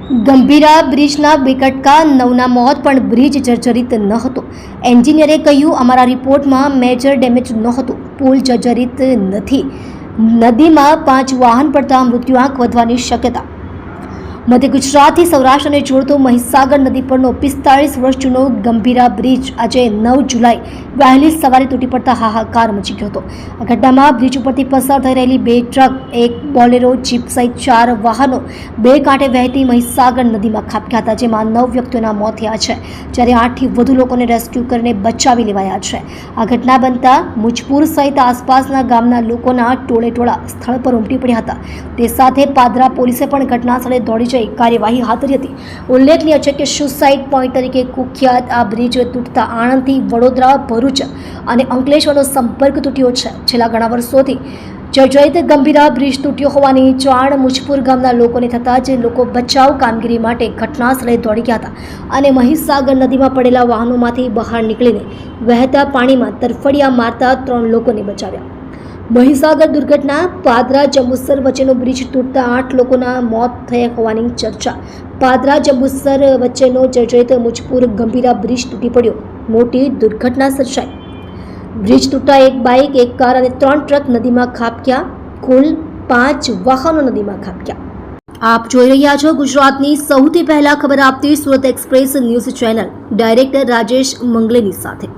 ગંભીરા બ્રિજના બેકટકા 9ના મોત, પણ બ્રિજ જર્જરિત ન હતો. એન્જિનિયરે કહ્યું, અમારા રિપોર્ટમાં મેજર ડેમેજ નહોતું, પુલ જર્જરિત નથી. નદીમાં 5 વાહન પડતા મૃત્યુઆંક વધવાની શક્યતા. મધ્ય ગુજરાતથી સૌરાષ્ટ્રને જોડતો મહીસાગર નદી પરનો 45 વર્ષ જૂનો ગંભીરા બ્રિજ આજે 9 જુલાઈ વહેલી સવારે તૂટી પડતા હાહાકાર મચી ગયો હતો. આ ઘટનામાં બ્રિજ ઉપરથી પસાર થઈ રહેલી 2 ટ્રક, એક બોલેરો જીપ સહિત 4 વાહનો 2 કાંઠે વહેતી મહીસાગર નદીમાં ખાબક્યા હતા, જેમાં 9 વ્યક્તિઓના મોત થયા છે, જ્યારે 8થી વધુ લોકોને રેસ્ક્યુ કરીને બચાવી લેવાયા છે. આ ઘટના બનતા મુજપુર સહિત આસપાસના ગામના લોકોના ટોળેટોળા સ્થળ પર ઉમટી પડ્યા હતા. તે સાથે પાદરા પોલીસે પણ ઘટના સ્થળે દોડી કાર્યવાહી હાથ ધરી હતી. ઉલ્લેખનીય છે કે સુસાઇડ પોઈન્ટ તરીકે કુખ્યાત આ બ્રિજ તૂટતા આણંદથી વડોદરા, ભરૂચ અને અંકલેશ્વરનો સંપર્ક તૂટ્યો છે. છેલ્લા ઘણા વર્ષોથી જર્જરિત ગંભીરા બ્રિજ તૂટ્યો હોવાની જાણ મુજપુર ગામના લોકોને થતાં જ લોકો બચાવ કામગીરી માટે ઘટના સ્થળે દોડી ગયા હતા અને મહીસાગર નદીમાં પડેલા વાહનોમાંથી બહાર નીકળીને વહેતા પાણીમાં તરફડિયા મારતા 3 લોકોને બચાવ્યા. મહીસાગર દુર્ઘટના. પાદરા જંબુસર વચ્ચેનો બ્રિજ તૂટતા 8 લોકોના મોત થયા હોવાની ચર્ચા. પાદરા જંબુસર વચ્ચેનો જર્જરિત મુજપુર ગંભીરા બ્રિજ તૂટી પડ્યો, મોટી દુર્ઘટના સર્જાઈ. બ્રિજ તૂટતા 1 બાઇક, 1 કાર અને 3 ટ્રક નદીમાં ખાબક્યા. કુલ 5 વાહનો નદીમાં ખાબક્યા. આપ જોઈ રહ્યા છો ગુજરાતની સૌથી પહેલા ખબર આપતી Surat express news channel, director Rajesh મંગલેની સાથે.